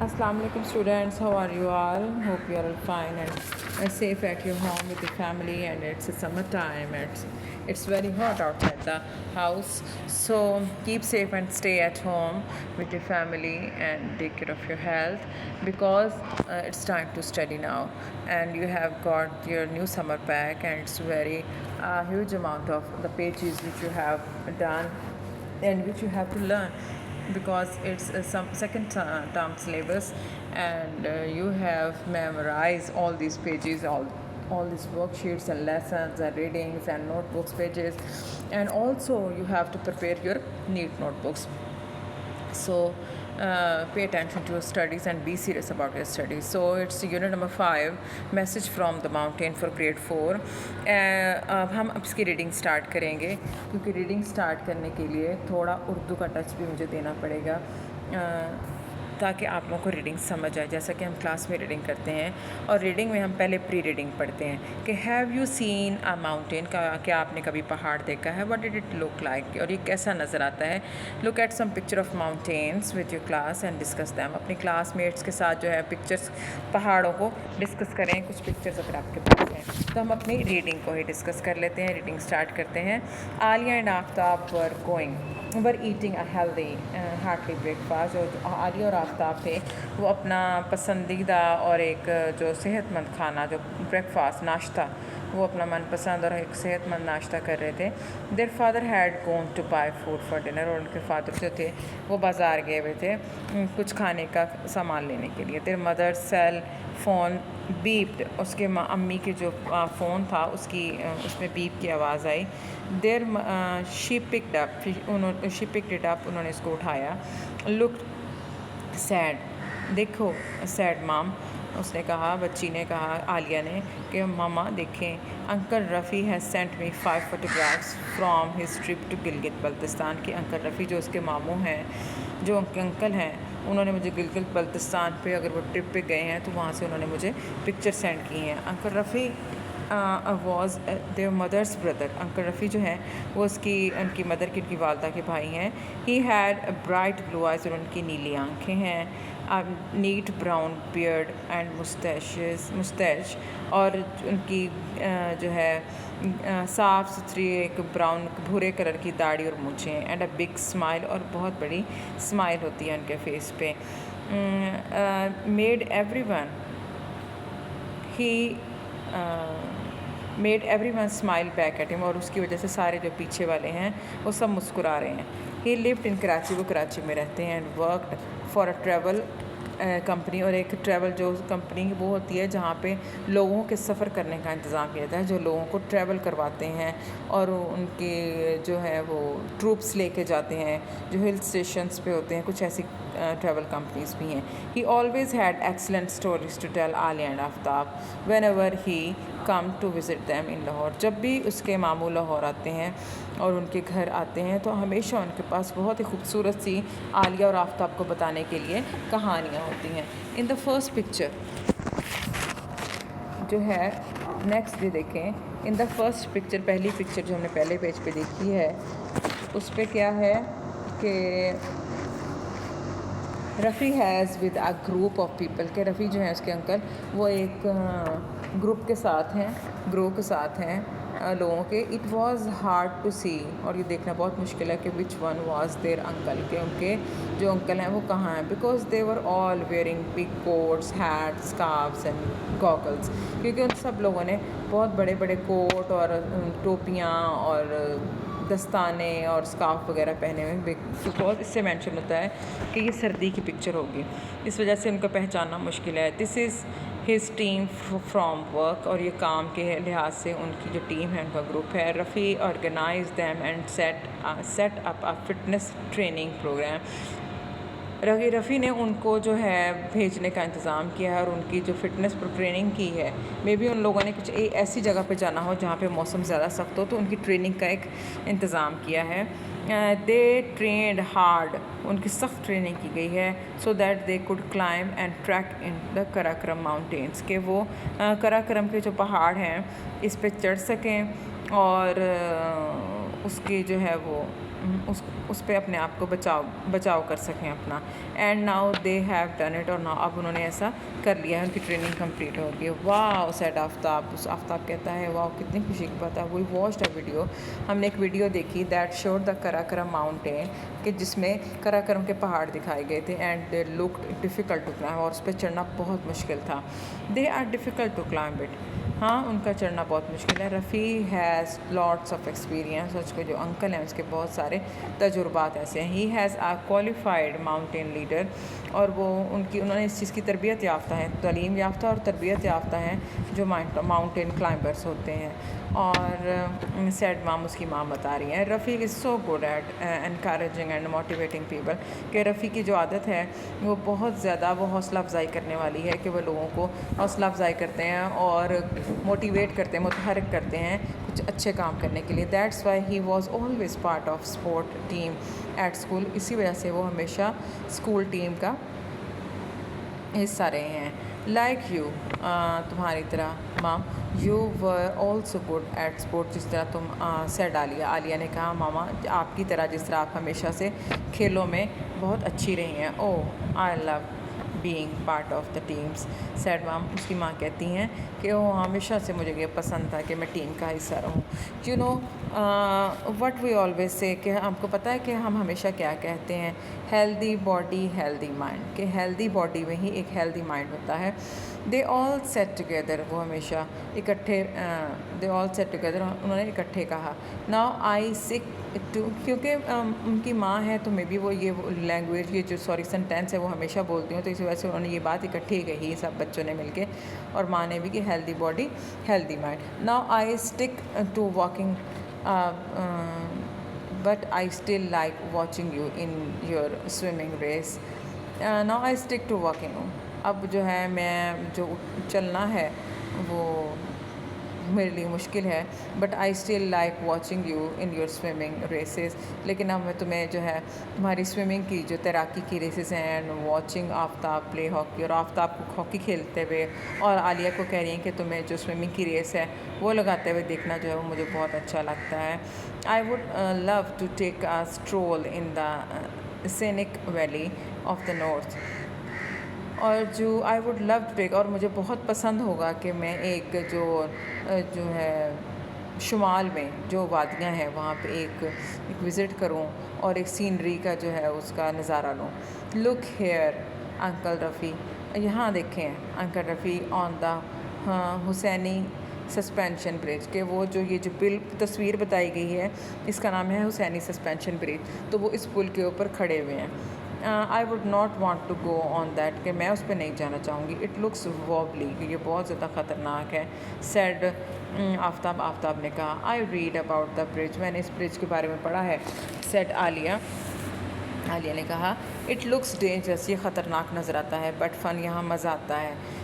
Assalamu alaikum students, how are you all? Hope you are all fine and safe at your home with your family, and it's a summertime. It's very hot outside the house, so keep safe and stay at home with your family and take care of your health because it's time to study now, and you have got your new summer pack, and it's very huge amount of the pages which you have done and which you have to learn because it's some second term syllabus, and you have memorized all these pages, all these worksheets and lessons and readings and notebooks pages, and also you have to prepare your neat notebooks. So pay attention to your studies and be serious about your studies. So it's unit number 5, message from the mountain for grade 4. अब हम इसकी reading start करेंगे क्योंकि reading start करने के लिए थोड़ा उर्दू का टच भी मुझे देना पड़ेगा ताकि आप लोगों को रीडिंग समझ आए, जैसा कि हम क्लास में रीडिंग करते हैं। और रीडिंग में हम पहले प्री रीडिंग पढ़ते हैं कि have you seen a mountain, का क्या आपने कभी पहाड़ देखा है, what did it look like, और ये कैसा नज़र आता है। Look at some picture of mountains with your class and discuss them, अपनी क्लासमेट्स के साथ जो है पिक्चर्स पहाड़ों को डिस्कस करें। कुछ पिक्चर्स अगर आपके पास हैं तो हम अपनी रीडिंग को ही डिस्कस कर लेते हैं। रीडिंग स्टार्ट करते हैं। Aliya and Aftab were eating a healthy hearty breakfast. जो आलिया और आफ्ताब थे वो अपना पसंदीदा और एक जो सेहतमंद खाना, जो ब्रेकफास्ट नाश्ता, वो अपना मनपसंद और एक सेहतमंद नाश्ता कर रहे थे। Their father had gone to buy food for dinner, और उनके फादर जो थे वो बाज़ार गए हुए थे कुछ खाने का सामान लेने के लिए। देयर मदर सेल फ़ोन बीप्ड, उसके अम्मी के जो फ़ोन था उसमें बीप की आवाज़ आई। देयर शी पिक्ड अप, उन्होंने इसको उठाया। लुक सैड, देखो सैड माम, उसने कहा, बच्ची ने कहा, आलिया ने, कि मामा देखें, uncle Rafi has sent me 5 photographs from his trip to Gilgit Baltistan. के अंकल रफ़ी जो उसके मामू हैं, जो उनके अंकल हैं, उन्होंने मुझे गिलगित बल्तिस्तान पे, अगर वो ट्रिप पे गए हैं तो वहाँ से उन्होंने मुझे पिक्चर सेंड की हैं। Uncle Rafi was their mother's brother, uncle Rafi जो हैं वो उनकी मदर की, उनकी वालदा के भाई हैं। He had bright blue eyes, और उनकी नीली आँखें हैं। Neat brown beard and moustache, और उनकी जो है साफ़ सुथरी एक ब्राउन भूरे कलर की दाढ़ी और मूँछें। एंड अ बिग स्माइल, और बहुत बड़ी स्माइल होती है उनके फेस पे। Made every one smile back at him, और उसकी वजह से सारे जो पीछे वाले हैं वो सब मुस्कुरा रहे हैं। ही लिव्ड इन कराची, वो कराची में रहते हैं। And worked for a travel company, और एक ट्रैवल जो कंपनी वो होती है जहाँ पे लोगों के सफ़र करने का इंतज़ाम किया जाता है, जो लोगों को ट्रैवल करवाते हैं और उनके जो है वो ट्रूप्स लेके जाते हैं जो हिल स्टेशंस पे होते हैं। कुछ ऐसी ट्रैवल कंपनीज भी हैं। He always had excellent stories to tell Alia and Aftab whenever he come to visit them in Lahore. जब भी उसके मामू लाहौर आते हैं और उनके घर आते हैं तो हमेशा उनके पास बहुत ही खूबसूरत सी आलिया और आफ्ताब को बताने के लिए कहानियाँ होती हैं। इन द फर्स्ट पिक्चर जो है, नेक्स्ट ये देखें, इन द फर्स्ट पिक्चर, पहली पिक्चर जो हमने पहले पेज पे देखी है, उस पर क्या है कि Rafi has with a group of people, के रफ़ी जो है उसके अंकल वो एक ग्रुप के साथ हैं लोगों के। It was hard to see, और ये देखना बहुत मुश्किल है कि which one was there uncle, के उनके जो अंकल हैं वो कहाँ हैं। Because they were all wearing big coats, hats, scarfs and goggles, क्योंकि उन सब लोगों ने बहुत बड़े बड़े कोट और टोपियाँ और दस्ताने और स्कार्फ वगैरह पहने हुए। बिकॉज इससे मेंशन होता है कि ये सर्दी की पिक्चर होगी, इस वजह से उनको पहचानना मुश्किल है। This is his team from work, और ये काम के लिहाज से उनकी जो टीम है, उनका ग्रुप है। Rafi organise them and set up a fitness training programme. Rafi ने उनको जो है भेजने का इंतज़ाम किया है और उनकी जो फ़िटनेस पर ट्रेनिंग की है। मे बी उन लोगों ने कुछ ऐसी जगह पे जाना हो जहाँ पे मौसम ज़्यादा सख्त हो, तो उनकी ट्रेनिंग का एक इंतज़ाम किया है। दे ट्रेंड हार्ड, उनकी सख्त ट्रेनिंग की गई है, so that they could climb and track in the Karakoram mountains, के वो कराक्रम के जो पहाड़ हैं इस पे चढ़ सकें और उसकी जो है वो उस पे अपने आप को बचाव कर सकें अपना। And now they have done it, और नाउ अब उन्होंने ऐसा कर लिया है, उनकी ट्रेनिंग कंप्लीट हो गई है। वाह सेड आफ्ताब। उस आफ्ताब कहता है वाह कितनी खुशी की बात है। वी वॉच्ड अ वीडियो, हमने एक वीडियो देखी that showed the Karakoram mountain, कि जिसमें कराकरम के पहाड़ दिखाए गए थे। And they looked difficult to climb, और उस पर चढ़ना बहुत मुश्किल था। They are difficult to climb it, हाँ उनका चढ़ना बहुत मुश्किल है। Rafi has lots of experience, उसके जो अंकल हैं उसके बहुत सारे तजुर्बात ऐसे हैं। He has a qualified mountain leader, और वो उन्होंने इस चीज़ की तरबियत याफ्ता है, तालीम याफ्ता और तरबियत याफ्ता हैं जो माउंटेन क्लाइंबर्स होते हैं। और सैड माम, उसकी माम बता रही हैं, Rafi is so good at encouraging and motivating people, कि रफ़ी की जो आदत है वो बहुत ज़्यादा वो हौसला अफजाई करने वाली है, कि वो लोगों को हौसला अफजाई करते हैं और मोटिवेट करते हैं, मुतहरिक करते हैं कुछ अच्छे काम करने के लिए। That's why he was always part of sport team at school, इसी वजह से वो हमेशा स्कूल टीम का हिस्सा रहे हैं। लाइक यू, तुम्हारी तरह माम, you were also good at sport, जिस तरह तुम सेड आलिया ने कहा मामा आपकी तरह, जिस तरह आप हमेशा से खेलों में बहुत अच्छी रही हैं। Oh I love being part of the teams, said mom. उसकी माँ कहती हैं कि वो हमेशा से मुझे ये पसंद था कि मैं टीम का हिस्सा रहूँ। You know what we always say, कि आपको पता है कि हम हमेशा क्या कहते हैं, हेल्दी बॉडी हेल्दी माइंड, कि हेल्दी बॉडी में ही एक हेल्दी माइंड होता है। दे ऑल सेट टुगेदर, वो हमेशा इकट्ठे, दे ऑल सेट टुगेदर, उन्होंने इकट्ठे कहा। नाउ आई सिक टू, क्योंकि उनकी माँ है तो मे बी वो ये लैंग्वेज, ये जो सॉरी सेंटेंस है वो हमेशा बोलती हूँ, तो इस वजह से उन्होंने ये बात इकट्ठी कही सब बच्चों ने मिलके, और माँ ने भी कि healthy body healthy mind. Now I stick to walking but I still like watching you in your swimming race. Now I stick to walking, अब जो है मैं जो चलना है वो मेरे लिए मुश्किल है, but I still like watching you in your swimming races, लेकिन अब मैं तुम्हें जो है तुम्हारी स्विमिंग की जो तैराकी की रेसेस हैं, and watching Aftab play hockey, और आफ्ताब को हॉकी खेलते हुए, और आलिया को कह रही हैं कि तुम्हें जो स्विमिंग की रेस है वो लगाते हुए देखना जो है वो मुझे बहुत अच्छा लगता है। I would love to take a stroll in the scenic valley of the north, और जो I would love to take, और मुझे बहुत पसंद होगा कि मैं एक जो है शुमाल में जो वादियाँ हैं वहाँ पे एक विज़िट करूँ, और एक सीनरी का जो है उसका नज़ारा लूँ। लुक हेयर अंकल रफ़ी, यहाँ देखें uncle Rafi on the Hussaini suspension bridge, के वो ये जो बिल तस्वीर बताई गई है इसका नाम है हुसैनी सस्पेंशन ब्रिज, तो वो इस पुल के ऊपर खड़े हुए हैं। I would not want to go on that, कि मैं उस पर नहीं जाना चाहूँगी। इट लुक्स वॉबली, कि ये बहुत ज़्यादा ख़तरनाक है। सैड आफ्ताब ने कहा, I read about the bridge, मैंने इस ब्रिज के बारे में पढ़ा है। सैड आलिया ने कहा, इट लुक्स डेंजरस, ये ख़तरनाक नज़र आता है, बट फ़न, यहाँ मज़ा आता है।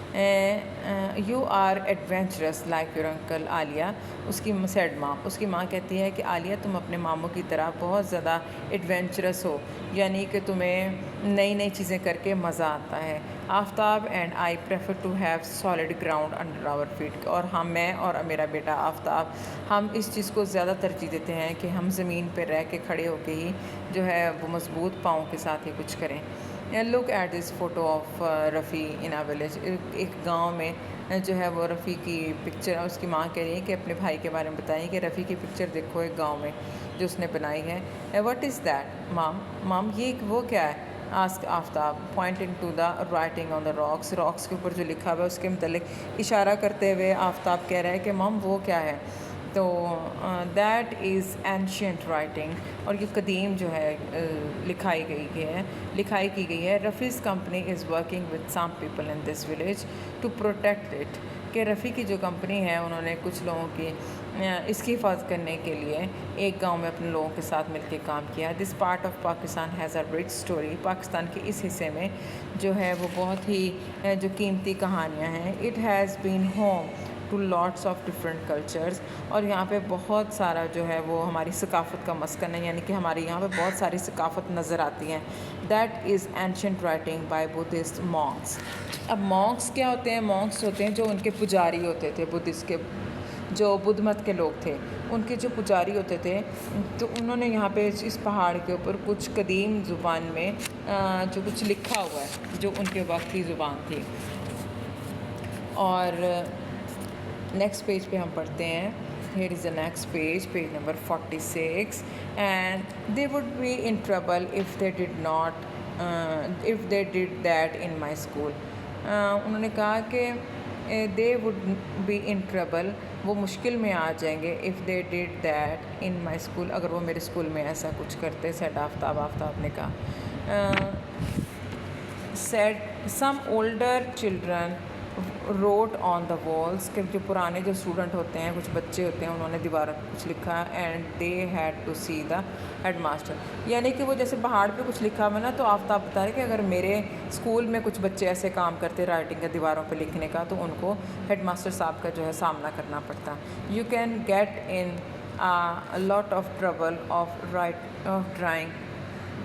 You are adventurous like your uncle Aliya, उसकी सैड माँ, उसकी माँ कहती है कि आलिया तुम अपने मामों की तरह बहुत ज़्यादा एडवेंचरस हो, यानी कि तुम्हें नई नई चीज़ें करके मज़ा आता है। Aftab and I prefer to have solid ground under our feet, और मैं और मेरा बेटा आफ्ताब, हम इस चीज़ को ज़्यादा तरजीह देते हैं कि हम ज़मीन पर रह के खड़े होके ही जो है वो मजबूत पाँव के साथ ही कुछ करें। Look at this photo of Rafi in a village, एक गांव में जो है वो रफ़ी की पिक्चर, उसकी माँ कह रही है कि अपने भाई के बारे में बताइए कि रफ़ी की पिक्चर देखो एक गांव में जो उसने बनाई है। व्हाट इज़ दैट माम, ये वो क्या है? Ask Aftab pointing to the writing on the rocks के ऊपर जो लिखा हुआ है उसके मतलब इशारा करते हुए आफ्ताब कह रहा है कि मम वो क्या है? तो दैट इज़ एंशियंट राइटिंग, और ये कदीम जो है लिखाई की गई है। Rafi's company is working with some people in this village to protect it, कि रफ़ी की जो कंपनी है उन्होंने कुछ लोगों की इसकी हिफाजत करने के लिए एक गांव में अपने लोगों के साथ मिलकर काम किया। This part of Pakistan has a rich story, Pakistan के इस हिस्से में जो है वो बहुत ही जो कीमती कहानियाँ हैं। It has been home to lots of different cultures, और यहाँ पे बहुत सारा जो है वो हमारी सकाफ़त का मस्कन है, यानी कि हमारे यहाँ पे बहुत सारी सकाफ़त नज़र आती हैं। That is ancient writing by Buddhist Monks. अब मॉन्क्स क्या होते हैं? मॉन्क्स होते हैं जो उनके पुजारी होते थे, बुद्धिस्ट के जो बुद्ध मत के लोग थे, उनके जो पुजारी होते थे, तो उन्होंने यहाँ पे इस पहाड़ के ऊपर कुछ कदीम ज़ुबान में जो कुछ लिखा हुआ है, जो उनके वक्त की ज़ुबान थी। और नेक्स्ट पेज पे हम पढ़ते हैं। Here is the next page, page number 46, and they would be in trouble if they did not, if they did that in my school. उन्होंने कहा कि they would be in trouble, वो मुश्किल में आ जाएंगे if they did that in my school, अगर वो मेरे स्कूल में ऐसा कुछ करते। said आफ्ताब ने कहा। said some older children wrote on the walls, कि जो पुराने जो स्टूडेंट होते हैं, कुछ बच्चे होते हैं, उन्होंने दीवारों पर कुछ लिखा। And they had to see the headmaster, यानी कि वो जैसे पहाड़ पे कुछ लिखा हुआ ना, तो आफ्ताब बता रहे कि अगर मेरे स्कूल में कुछ बच्चे ऐसे काम करते राइटिंग का दीवारों पे लिखने का, तो उनको हेड मास्टर साहब का जो है सामना करना पड़ता। You can get in lot of trouble of drawing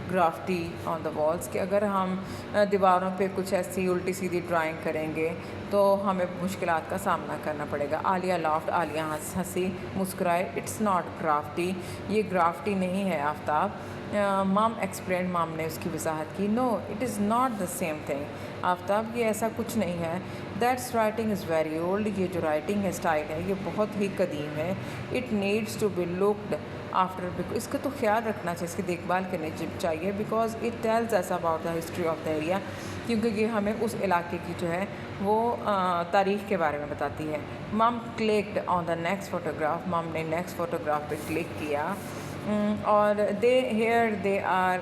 graffiti on the walls, कि अगर हम दीवारों पे कुछ ऐसी उल्टी सीधी ड्राइंग करेंगे तो हमें मुश्किलात का सामना करना पड़ेगा। आलिया लाफ्ट, आलिया हंसी मुस्कुराए। इट्स नॉट ग्राफ्टी, ये ग्राफ्टी नहीं है आफ्ताब। माम एक्सप्लेन, माम ने उसकी वजाहत की। No it is not the same thing Aftab, ये ऐसा कुछ नहीं है। That's writing is very old, ये जो राइटिंग है स्टाइल है ये बहुत ही कदीम है। It needs to be looked after, इसका तो ख्याल रखना चाहिए, इसकी देखभाल करनी चाहिए। Because it tells us about the history of the area, क्योंकि ये हमें उस इलाके की जो है वो तारीख़ के बारे में बताती है। Mum clicked on the next photograph, mum ने नेक्स्ट फ़ोटोग्राफ पे क्लिक किया। और they are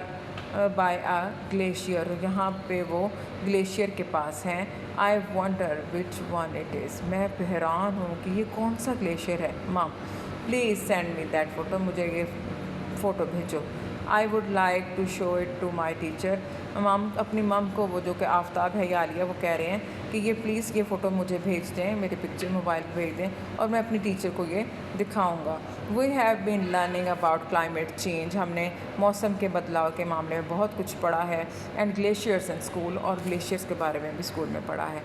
by a glacier, यहाँ पे वो ग्लेशियर के पास हैं। I wonder which one it is, मैं हैरान हूँ कि ये कौन सा ग्लेशियर है। Mum please send me that photo, मुझे ये फ़ोटो भेजो। I would like to show it to my teacher, mum अपनी मम को, वो जो कि आफ्ताब है या आलिया, वो कह रहे हैं कि ये प्लीज़ ये फ़ोटो मुझे भेज दें, मेरे पिक्चर मोबाइल पर भेज दें और मैं अपनी टीचर को ये दिखाऊंगा। We have been learning about climate change, हमने मौसम के बदलाव के मामले में बहुत कुछ पढ़ा है। एंड ग्लेशियर्स इन स्कूल, और ग्लेशियर्स के बारे में भी स्कूल में पढ़ा है।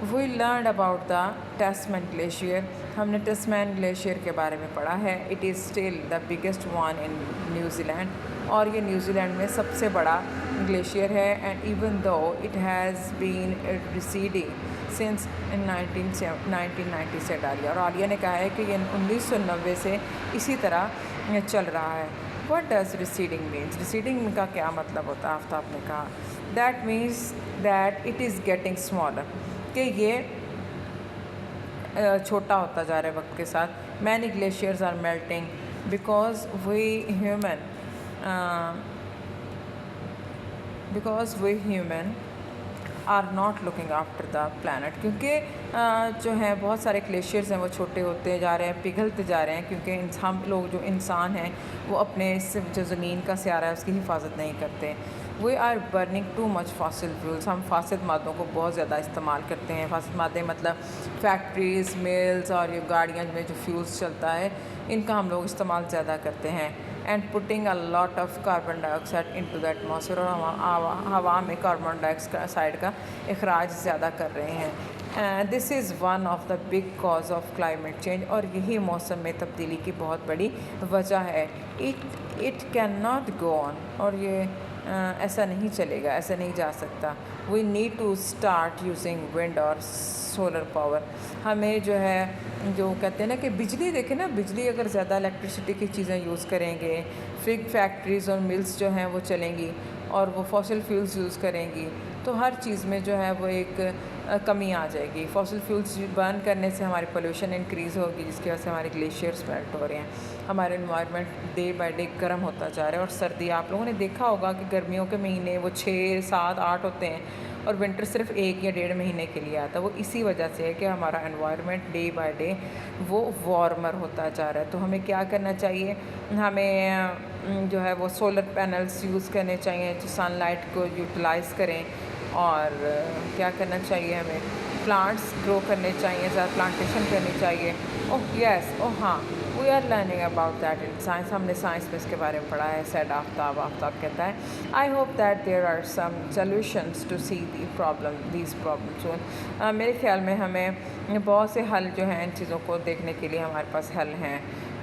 We learn about the Tasman glacier, हमने टेस्मैन ग्लेशियर के बारे में पढ़ा है। It is still the biggest one in New Zealand, और ये न्यूजीलैंड में सबसे बड़ा ग्लेशियर है। And even though it has been receding since 1990 से आलिया, और आलिया ने कहा है कि ये 1990 से इसी तरह चल रहा है। What does receding means, receding का क्या मतलब होता है आफ्ताब ने कहा। That means that it is getting smaller, कि ये छोटा होता जा रहा है वक्त के साथ। Many glaciers are melting because we human are not looking after the planet, क्योंकि जो है बहुत सारे ग्लेशियर्स हैं वो छोटे होते जा रहे हैं, पिघलते जा रहे हैं, क्योंकि हम लोग जो इंसान हैं वो अपने जो ज़मीन का स्यारा है उसकी हिफाजत नहीं करते। We are burning too much fossil fuels, हम फासिद मादों को बहुत ज़्यादा इस्तेमाल करते हैं। फासिद मादे मतलब फैक्ट्रीज़, मिल्स और ये गाड़ियाँ में जो फ्यूल्स चलता है, इनका हम लोग इस्तेमाल ज़्यादा करते हैं। And putting a lot of carbon dioxide into the atmosphere, और हवा में कार्बन डाइऑक्साइड का अखराज ज़्यादा कर रहे हैं। This is one of the big cause of climate change, और यही मौसम में तब्दीली की बहुत बड़ी वजह है। It can not go on, और ये ऐसा नहीं चलेगा, ऐसा नहीं जा सकता। We need to start using wind और सोलर पावर, हमें जो है जो कहते हैं ना कि बिजली, देखें ना, बिजली अगर ज़्यादा इलेक्ट्रिसिटी की चीज़ें यूज़ करेंगे, फिर फैक्ट्रीज़ और मिल्स जो हैं वो चलेंगी और वो फॉसिल फ्यूल्स यूज़ करेंगी, तो हर चीज़ में जो है वो एक कमी आ जाएगी। फॉसिल फ्यूल्स बर्न करने से हमारी पोल्यूशन इंक्रीज़ होगी, जिसकी वजह से हमारे ग्लेशियर्स मेल्ट हो रहे हैं, हमारे इन्वायरमेंट डे बाय डे गर्म होता जा रहा है। और सर्दी, आप लोगों ने देखा होगा कि गर्मियों के महीने वो 6, 7, 8 होते हैं, और विंटर सिर्फ 1 या 1.5 महीने के लिए आता है। वो इसी वजह से है कि हमारा एनवायरनमेंट डे बाय डे वो वार्मर होता जा रहा है। तो हमें क्या करना चाहिए, हमें जो है वो सोलर पैनल्स यूज़ करने चाहिए जो सनलाइट को यूटिलाइज़ करें, और क्या करना चाहिए, हमें प्लांट्स ग्रो करने चाहिए, ज़्यादा प्लांटेशन करनी चाहिए। ओह यस, ओह हाँ, we are learning about that in science, हमने साइंस में इसके बारे में पढ़ा है। सेड आफ्ताब, आफ्ताब कहता है I hope that there are some solutions to see the problem these problem soon. मेरे ख्याल में हमें बहुत से हल जो हैं इन चीज़ों को देखने के लिए हमारे पास हल हैं।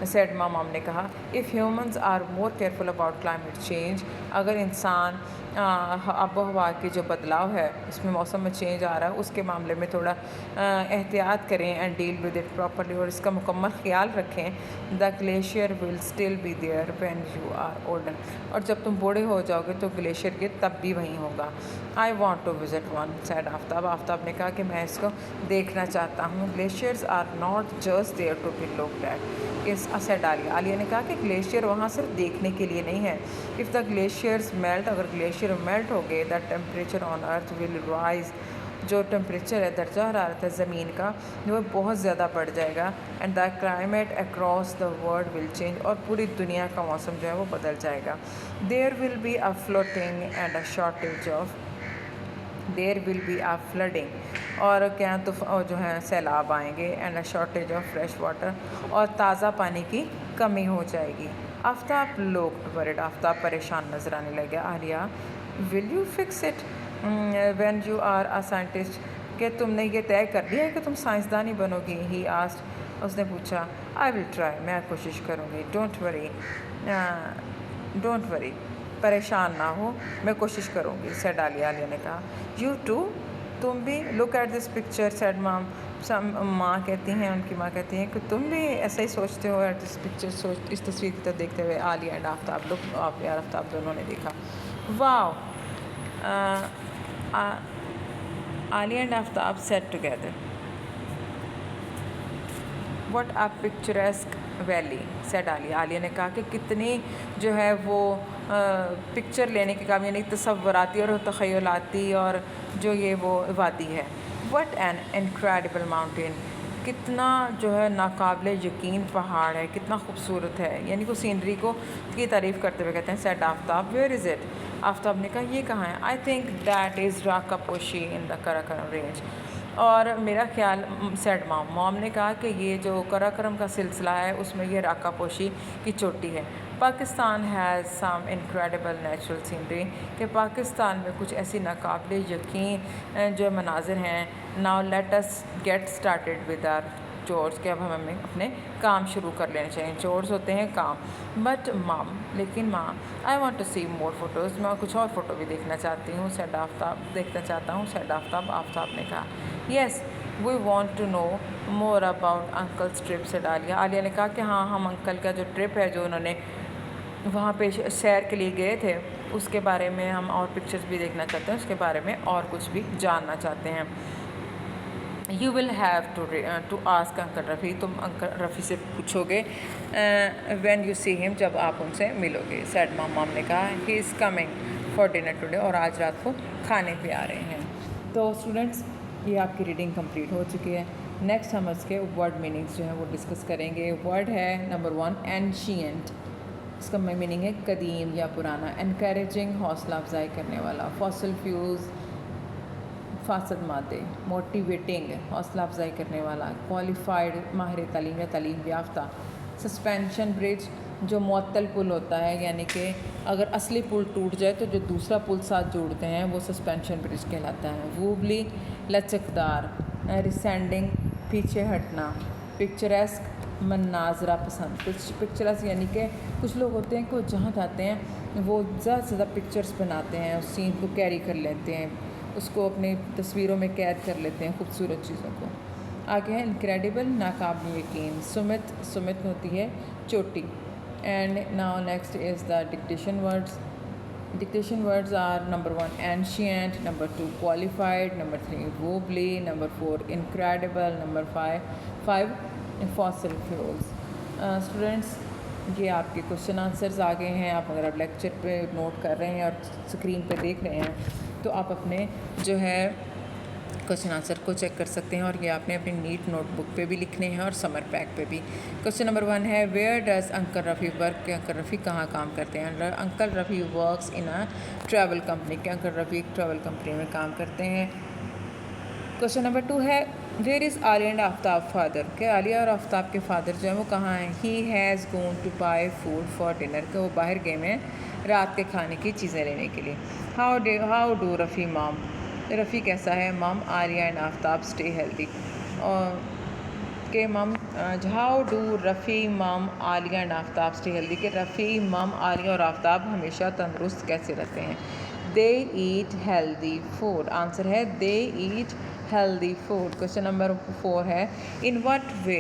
सेड माम ने कहा if humans are more careful about climate change, अगर इंसान आबो हवा की जो बदलाव है इसमें मौसम में चेंज आ रहा है उसके मामले में थोड़ा एहतियात करें and deal with it properly, और इसका मुकम्मल ख्याल रखें, the glacier will still be there when you are older, और जब तुम बूढ़े हो जाओगे तो ग्लेशियर के तब भी वहीं होगा। I want to visit one, said Aftab, Aftab ने कहा कि मैं इसको देखना चाहता हूँ। Glaciers are not just there to be looked at, is said Aliya, Aliya ने कहा कि ग्लेशियर वहाँ सिर्फ देखने के लिए नहीं है। इफ़ द ग्लेशियर्स मेल्ट, अगर ग्लेशियर मेल्ट हो गए, the temperature on earth will rise, जो टेम्परेचर है दर्जा हरारत है ज़मीन का वो बहुत ज़्यादा बढ़ जाएगा, and the climate across the world will change, और पूरी दुनिया का मौसम जो है वो बदल जाएगा। There will be a floating and a shortage of, there will be a flooding, और क्या तो जो है सैलाब आएंगे, and a shortage of fresh water, और ताज़ा पानी की कमी हो जाएगी। आफ्ताब लोग वरिड, आफ्ताब परेशान नजर आने लगे। Aliya will you fix it when you are a scientist, कि तुमने ये तय कर लिया है कि तुम साइंसदान ही बनोगी? ही आस्क्ड, उसने पूछा। आई विल ट्राई, मैं कोशिश करूँगी। डोंट वरी, डोंट वरी, परेशान ना हो, मैं कोशिश करूँगी, सेड आलिया, आलिया ने कहा। यू टू, तुम भी? Look at this picture, said माम, माँ कहती हैं, उनकी माँ कहती हैं कि तुम भी ऐसा ही सोचते हो एट दिस पिक्चर, सोच इस तस्वीर की तरफ देखते हुए। आलिया एंड आफ्ताब, लुक आप यार, आफ्ताब दोनों ने देखा। Wow, Alia and Aftab set together, what a picturesque valley, said Aliya, Aliya ने कहा कि कितनी जो है वो पिक्चर लेने के काम, यानी तसव्वुराती और तख़य्युलाती और जो ये वो वादी है। व्हाट एन इनक्रेडिबल माउंटेन, कितना जो है नाकाबिले यकीन पहाड़ है, कितना खूबसूरत है, यानी को सीनरी को की तारीफ़ करते हुए कहते हैं। Said Aftab, where is it, Aftab ने कहा ये कहाँ है? I think that is Rakaposhi in the Karakoram range, और मेरा ख्याल, सेड मॉम ने कहा कि ये जो कराकोरम का सिलसिला है उसमें ये राकापोशी की चोटी है। Pakistan has some incredible natural scenery, कि पाकिस्तान में कुछ ऐसी नाकाबिले यकीन जो मनाजिर हैं। Now let us get started with our chores, के अब हमें अपने काम शुरू कर लेने चाहिए। चोर्स होते हैं काम। बट माम, लेकिन माँ, I want to see more photos, मैं कुछ और फ़ोटो भी देखना चाहती हूँ, सेड आफ्ताब, देखना चाहता हूँ, सेड आफ्ताब, आफ्ताब ने कहा। Yes we want to know more about uncle's trip, said Aliya, Aliya ने कहा कि हाँ, हम अंकल का जो ट्रिप है जो उन्होंने वहाँ पे सैर के लिए गए थे उसके बारे में हम और पिक्चर्स भी देखना चाहते हैं, उसके बारे में और कुछ भी जानना चाहते हैं। You will have to ask uncle Rafi, तुम अंकल रफ़ी से पूछोगे व्हेन यू सी हिम, जब आप उनसे मिलोगे, सेड माम ने कहा। He is coming for dinner today, और आज रात को खाने पे आ रहे हैं। तो स्टूडेंट्स, ये आपकी रीडिंग कंप्लीट हो चुकी है। नेक्स्ट हम इसके वर्ड मीनिंग्स जो हैं वो डिस्कस करेंगे। वर्ड है नंबर 1 एंशिएंट, इसका मीनिंग है कदीम या पुराना। एनकरेजिंग, हौसला अफजाई करने वाला। फॉसिल फ्यूल्स, फासद मादे। मोटिवेटिंग, हौसला अफजाई करने वाला। क्वालिफाइड, माहिर तालीम या तालीम याफ्ता। सस्पेंशन ब्रिज, जो मुअत्तल पुल होता है, यानी कि अगर असली पुल टूट जाए तो जो दूसरा पुल साथ जोड़ते हैं वो सस्पेंशन ब्रिज कहलाता है। वूबली, लचकदार। रिसेंडिंग, पीछे हटना। पिक्चरेस्क, मनाजरा पसंद। पिक्चरस यानी कि कुछ लोग होते हैं कि वो जहाँ जाते हैं वो ज़्यादा से ज़्यादा पिक्चर्स बनाते हैं, उस सीन को कैरी कर लेते हैं, उसको अपनी तस्वीरों में कैद कर लेते हैं, खूबसूरत चीज़ों को। आगे है इनक्रेडिबल, नाकाबिल यकीन। सुमित, सुमित होती है चोटी। And now next is the dictation words. Dictation words are number 1 ancient, number 2 qualified, number 3 wobbly, number 4 incredible, number 5 fossil fuels. Students, ये आपके क्वेश्चन आंसर्स आ गए हैं। आप अगर आप लेक्चर पे नोट कर रहे हैं और स्क्रीन पे देख रहे हैं तो आप अपने जो है क्वेश्चन आंसर को चेक कर सकते हैं, और ये आपने अपनी नीट नोटबुक पे भी लिखने हैं और समर पैक पे भी। क्वेश्चन नंबर 1 है where does uncle Rafi work, के अंकल रफ़ी कहाँ काम करते हैं? Uncle Rafi works in a travel company, के अंकल रफ़ी एक ट्रैवल कंपनी में काम करते हैं। क्वेश्चन नंबर 2 है where is Aliya and Aftab father, के आलिया और आफ्ताब के फादर जो है वो कहाँ हैं? He has gone to buy food for dinner, के वो बाहर गए हैं रात के खाने की चीज़ें लेने के लिए। How do Rafi mom, Rafi कैसा है? Mom Alia and Aftab stay healthy, और के मम हाउ डू रफ़ी मम Alia and Aftab stay healthy, के रफ़ी मम आलिया और आफ्ताब हमेशा तंदुरुस्त कैसे रहते हैं? They eat healthy food, answer है they eat healthy food. Question number 4 है, in what way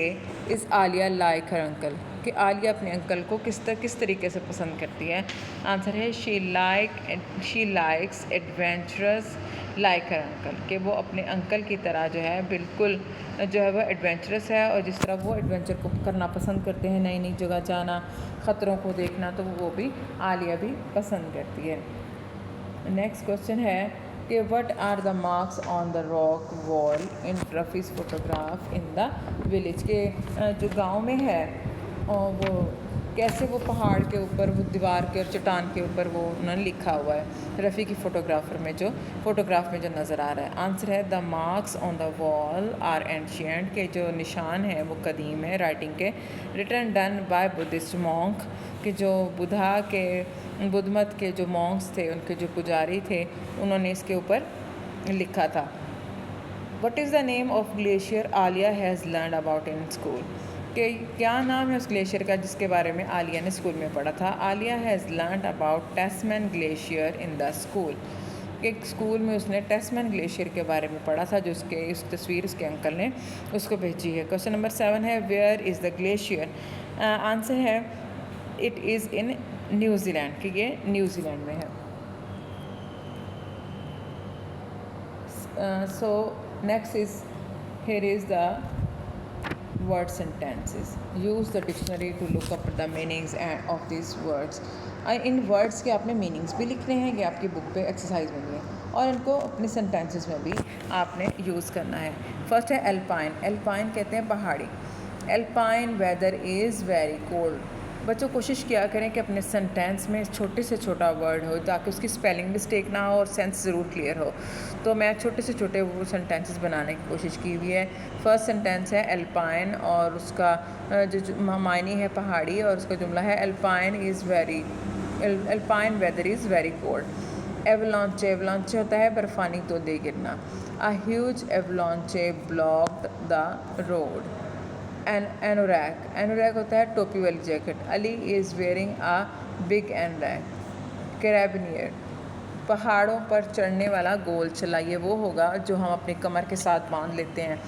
is Aliya like her uncle, कि आलिया अपने अंकल को किस तरीके से पसंद करती है? आंसर है she likes adventurous like her uncle, कि वो अपने अंकल की तरह जो है बिल्कुल जो है वो एडवेंचरस है, और जिस तरह वो एडवेंचर को करना पसंद करते हैं, नई नई जगह जाना, ख़तरों को देखना, तो वो भी आलिया भी पसंद करती है। नेक्स्ट क्वेश्चन है कि what are the marks on the rock wall in Rafi's photograph in the village, के जो गांव में है और वो कैसे वो पहाड़ के ऊपर वो दीवार के और चट्टान के ऊपर वो उन्होंने लिखा हुआ है रफ़ी की फ़ोटोग्राफ में जो नज़र आ रहा है। आंसर है the marks on the wall are ancient, के जो निशान हैं वो कदीम है राइटिंग के, written done by Buddhist monk, कि जो बुद्ध मत के जो मॉन्क्स थे, उनके जो पुजारी थे, उन्होंने इसके ऊपर लिखा था। What is the name of glacier Alia has learn about in school, कि क्या नाम है उस ग्लेशियर का जिसके बारे में आलिया ने स्कूल में पढ़ा था? Aliya has learn about Tasman glacier in the school, कि स्कूल में उसने टेस्मैन ग्लेशियर के बारे में पढ़ा था, जो उस तस्वीर उसके अंकल ने उसको भेजी है। क्वेश्चन नंबर 7 है, where is the glacier, answer है इट इज़ इन न्यूज़ीलैंड, कि ये न्यूज़ीलैंड में है। So next is, here is the word sentences. Use the dictionary to look up the meanings of these words. In words के आपने meanings भी लिखने हैं, ये आपकी बुक पे एक्सरसाइज में भी है, और इनको अपने सेंटेंसेस में भी आपने यूज़ करना है। फर्स्ट है एल्पाइन, एल्पाइन कहते हैं पहाड़ी। Alpine weather is very cold. बच्चों कोशिश किया करें कि अपने सेंटेंस में छोटे से छोटा वर्ड हो, ताकि उसकी स्पेलिंग मिस्टेक ना हो और सेंस ज़रूर क्लियर हो। तो मैं छोटे से छोटे वो सेंटेंसेस बनाने की कोशिश की हुई है। फर्स्ट सेंटेंस है एल्पाइन, और उसका जो मायने है पहाड़ी, और उसका जुमला है alpine weather is very cold. Avalanche, avalanche होता है बर्फ़ानी तोदे गिरना। A huge avalanche blocked the road. Anorak, anorak होता है टोपी वाली jacket. Ali is wearing a big anorak. Carabiner, पहाड़ों पर चढ़ने वाला गोल छल्ला, ये वो होगा जो हम अपनी कमर के साथ बांध लेते हैं,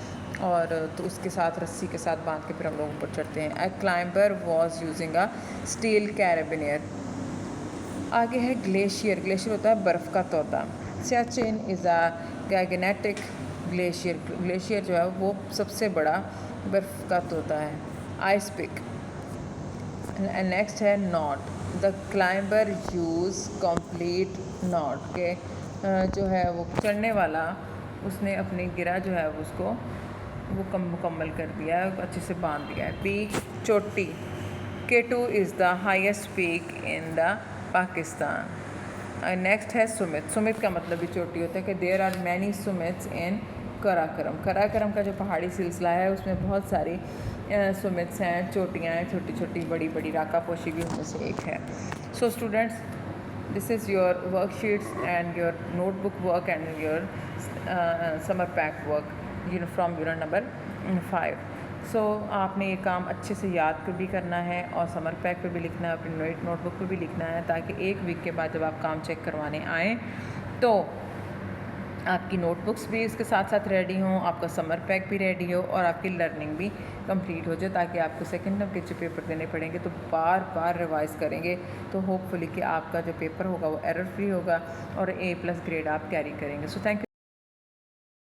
और तो उसके साथ रस्सी के साथ बांध के फिर हम लोग ऊपर चढ़ते हैं। A climber was using a steel carabiner. आगे है ग्लेशियर, ग्लेशियर होता है बर्फ़ का तोता। Siachen is a gigantic glacier, glacier जो है वो सबसे बड़ा बर्फ़ का तोता है। Ice pick. नेक्स्ट है knot, the climber use complete knot, के जो है वो चढ़ने वाला उसने अपनी गिरा जो है उसको वो मुकम्मल कर दिया है, अच्छे से बांध दिया है। पीक, चोटी। K2 is the highest peak in the Pakistan. Next है सुमित, सुमित का मतलब भी चोटी होता है, कि देयर आर मैनी सुमिट्स इन कराकरम, कराकरम का जो पहाड़ी सिलसिला है उसमें बहुत सारी सुमिट्स हैं, चोटियाँ हैं, छोटी छोटी बड़ी बड़ी, राका पोशी भी उनमें से एक है। So students, this is your worksheets and your notebook work and your summer pack work, from unit number 5. सो आपने ये काम अच्छे से याद भी करना है, और समर पैक पे भी लिखना है, अपनी नोटबुक पे भी लिखना है, ताकि एक वीक के बाद जब आप काम चेक करवाने आएँ तो आपकी नोटबुक्स भी इसके साथ साथ रेडी हों, आपका समर पैक भी रेडी हो, और आपकी लर्निंग भी कंप्लीट हो जाए, ताकि आपको सेकंड टर्म के जो पेपर देने पड़ेंगे तो बार बार रिवाइज़ करेंगे, तो होपफुली कि आपका जो पेपर होगा वो एरर फ्री होगा और A+ ग्रेड आप कैरी करेंगे। So thank you.